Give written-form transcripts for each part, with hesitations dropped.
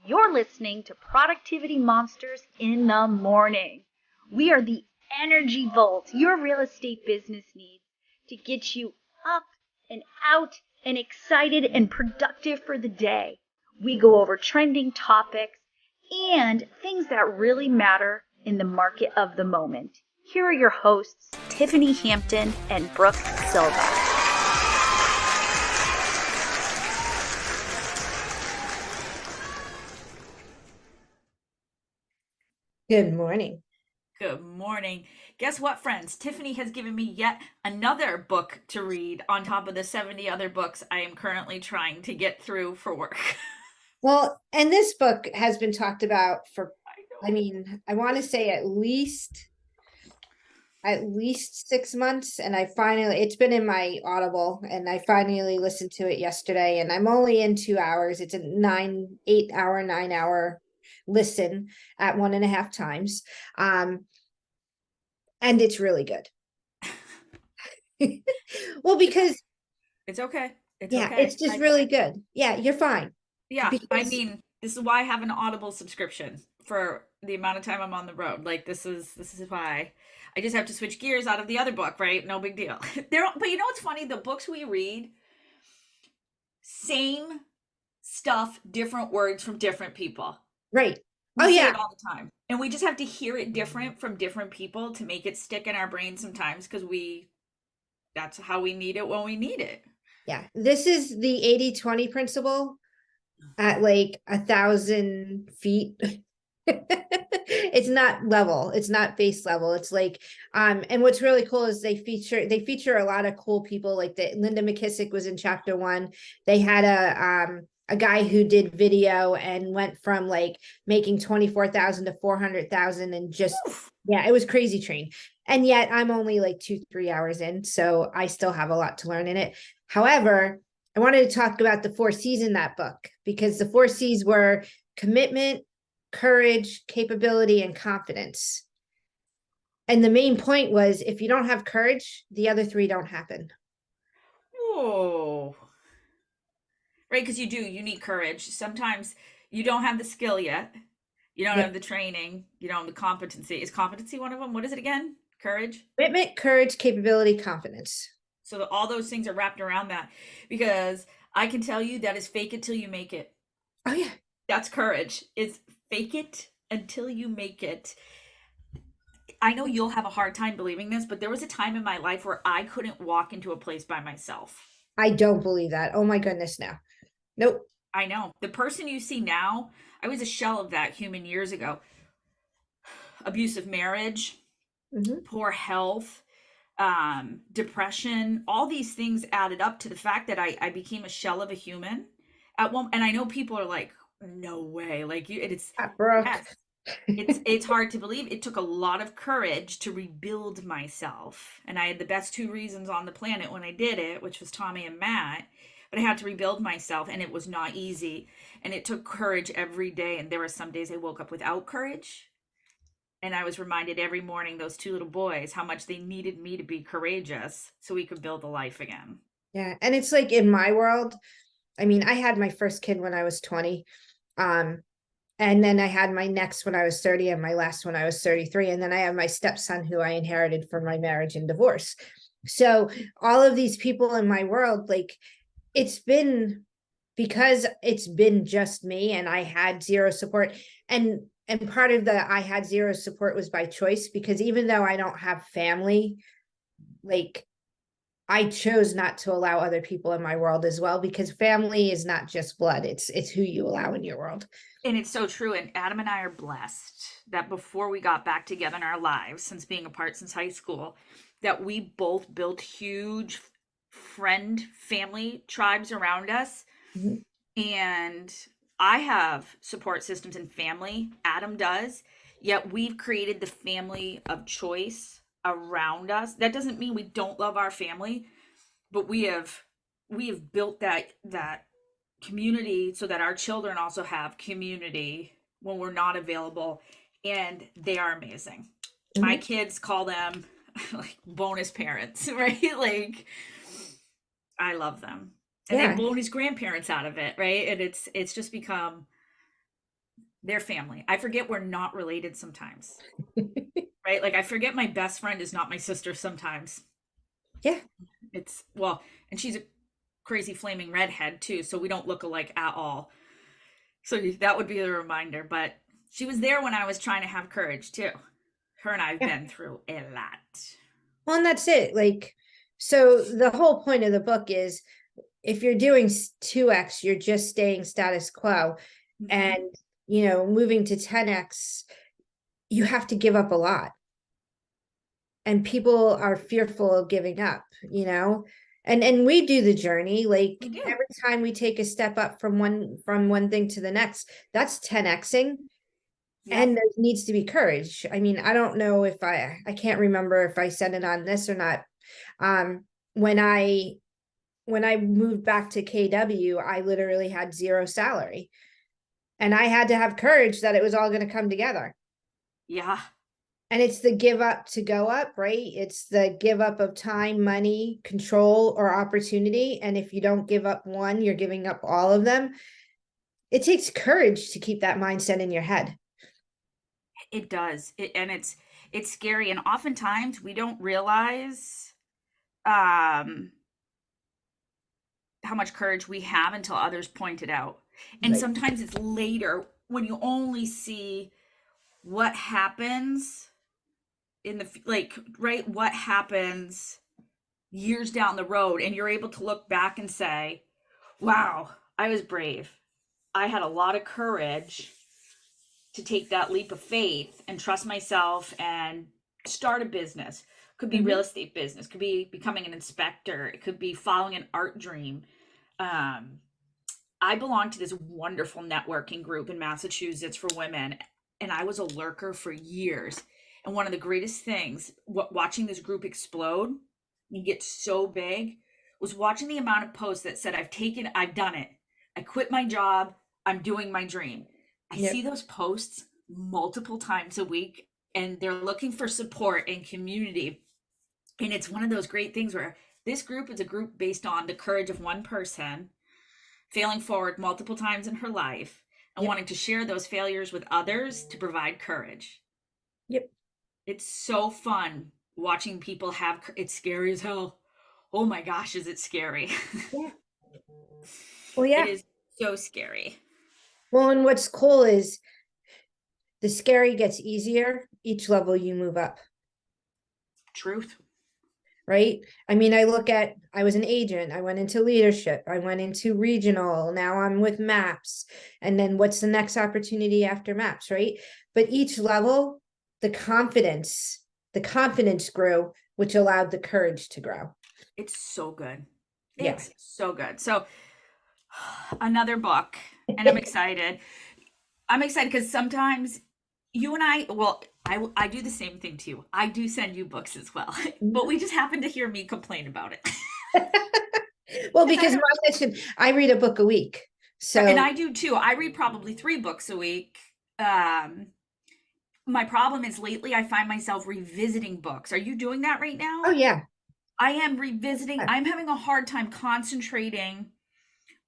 You're listening to Productivity Monsters in the Morning. We are the energy vault your real estate business needs to get you up and out and excited and productive for the day. We go over trending topics and things that really matter in the market of the moment. Here are your hosts, Tiffany Hampton and Brooke Silva. Good morning. Good morning. Guess what, friends? Tiffany has given me yet another book to read on top of the 70 other books I am currently trying to get through for work. Well, and this book has been talked about for, I know. I want to say at least 6 months. And it's been in my Audible and I finally listened to it yesterday and I'm only in 2 hours. It's a 9 hour listen at 1.5 times. And it's really good. Well, because It's okay. It's yeah, okay. it's just really good. Yeah, you're fine. Yeah, I Because mean, this is why I have an Audible subscription for the amount of time I'm on the road. Like this is why I just have to switch gears out of the other book, right? No big deal. But you know what's funny? The books we read, same stuff, different words from different people. right. Oh We say yeah. it all the time. And we just have to hear it different from different people to make it stick in our brain sometimes because that's how we need it when we need it. Yeah, this is the 80-20 principle at like 1,000 feet. It's not level, it's not base level. It's like, and what's really cool is they feature a lot of cool people. Like the Linda McKissick was in chapter 1. They had a guy who did video and went from like making 24,000 to 400,000 and just Oof. yeah, it was crazy train. And yet I'm only like 2-3 hours in, so I still have a lot to learn in it. However, I wanted to talk about the 4 C's in that book because the 4 C's were commitment, courage, capability, and confidence. And the main point was if you don't have courage, the other 3 don't happen. Whoa. Right, because you need courage. Sometimes you don't have the skill yet. You don't have Yep. the training. You don't have the competency. Is competency one of them? What is it again? Courage? Commitment, courage, capability, confidence. So all those things are wrapped around that because I can tell you that is fake it till you make it. Oh, yeah. That's courage. It's fake it until you make it. I know you'll have a hard time believing this, but there was a time in my life where I couldn't walk into a place by myself. I don't believe that. Oh, my goodness, now. Nope. I know. The person you see now, I was a shell of that human years ago. Abusive marriage, Mhm. poor health, depression, all these things added up to the fact that I became a shell of a human at one. And I know people are like, no way. Like it's, Brooke. yes, it's hard to believe. It took a lot of courage to rebuild myself. And I had the best 2 reasons on the planet when I did it, which was Tommy and Matt. But I had to rebuild myself and it was not easy. And it took courage every day. And there were some days I woke up without courage. And I was reminded every morning, those 2 little boys, how much they needed me to be courageous so we could build a life again. Yeah. And it's like in my world, I mean, I had my first kid when I was 20. Um, and then I had my next when I was 30 and my last when I was 33. And then I have my stepson who I inherited from my marriage and divorce. So all of these people in my world, like it's been because it's been just me and I had zero support. And part of the I had zero support was by choice because even though I don't have family, like I chose not to allow other people in my world as well because family is not just blood, it's who you allow in your world. And it's so true. And Adam and I are blessed that before we got back together in our lives, since being apart since high school, that we both built huge friend, family tribes around us. Mhm. And I have support systems and family. Adam does. Yet we've created the family of choice around us. That doesn't mean we don't love our family, but we have built that community so that our children also have community when we're not available, and they are amazing. My Mhm. kids call them like bonus parents, right? Like I love them. And they Yeah. bonus grandparents out of it, right? And it's just become They're family. I forget we're not related sometimes. Right? Like I forget my best friend is not my sister sometimes. Yeah. It's well, and she's a crazy flaming redhead too, so we don't look alike at all. So that would be a reminder, but she was there when I was trying to have courage too. Her and I've Yeah. been through a lot. Well, and that's it. Like, so the whole point of the book is if you're doing 2x, you're just staying status quo. Mhm. And, you know, moving to 10x, you have to give up a lot. And people are fearful of giving up, you know? And we do the journey. Like We do. every time we take a step up from one thing to the next, that's 10xing. Yeah. And there needs to be courage. I mean, I don't know if I can't remember if I said it on this or not. When I moved back to KW, I literally had 0 salary. And I had to have courage that it was all going to come together. Yeah. And it's the give up to go up, right? It's the give up of time, money, control, or opportunity. And if you don't give up one, you're giving up all of them. It takes courage to keep that mindset in your head. It does. And it's scary. And oftentimes we don't realize how much courage we have until others point it out. And Right. sometimes it's later when you only see what happens in the like right what happens years down the road, and you're able to look back and say, wow, I was brave. I had a lot of courage to take that leap of faith and trust myself and start a business. Could be real estate business, could be becoming an inspector, it could be following an art dream. I belong to this wonderful networking group in Massachusetts for women, and I was a lurker for years. And one of the greatest things, watching this group explode and get so big, was watching the amount of posts that said, I've done it. I quit my job. I'm doing my dream. I see those posts multiple times a week, and they're looking for support and community. And it's one of those great things where this group is a group based on the courage of one person failing forward multiple times in her life and wanting to share those failures with others to provide courage. Yep. It's so fun watching people have, it's scary as hell. Oh my gosh, is it scary? Yeah. Well, yeah. It is so scary. Well, and what's cool is the scary gets easier each level you move up. Truth. Right? I mean, I was an agent, I went into leadership, I went into regional, now I'm with MAPS. And then what's the next opportunity after MAPS, right? But each level, the confidence grew, which allowed the courage to grow. It's so good. Yeah. It's so good. So another book, and I'm excited. I'm excited because sometimes you and I do the same thing to you. I do send you books as well, but we just happen to hear me complain about it. Well, because my mission, I read a book a week. So, and I do too. I read probably 3 books a week. My problem is lately I find myself revisiting books. Are you doing that right now? oh yeah. I am revisiting. I'm having a hard time concentrating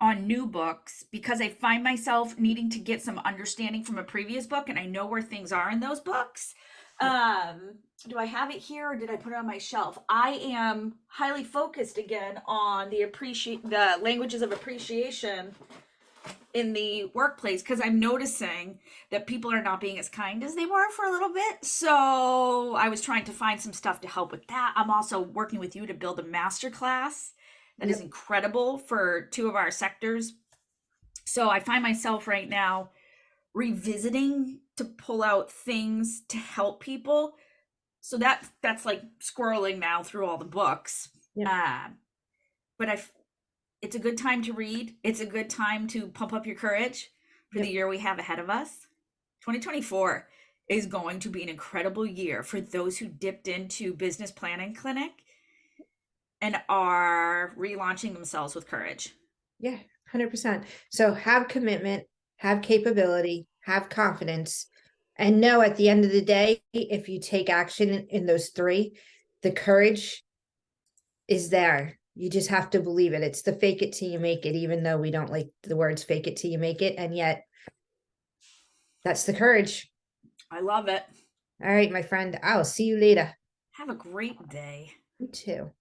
on new books because I find myself needing to get some understanding from a previous book, and I know where things are in those books. Do I have it here or did I put it on my shelf? I am highly focused again on the languages of appreciation in the workplace because I'm noticing that people are not being as kind as they were for a little bit. So I was trying to find some stuff to help with that. I'm also working with you to build a masterclass that is incredible for 2 of our sectors. So I find myself right now revisiting to pull out things to help people. So that's like squirreling now through all the books. But it's a good time to read. It's a good time to pump up your courage for the year we have ahead of us. 2024 is going to be an incredible year for those who dipped into Business Planning Clinic and are relaunching themselves with courage. Yeah, 100%. So have commitment, have capability, have confidence, and know at the end of the day, if you take action in those 3, the courage is there. You just have to believe it. It's the fake it till you make it, even though we don't like the words fake it till you make it. And yet That's the courage. I love it. All right, my friend. I'll see you later. Have a great day. You too.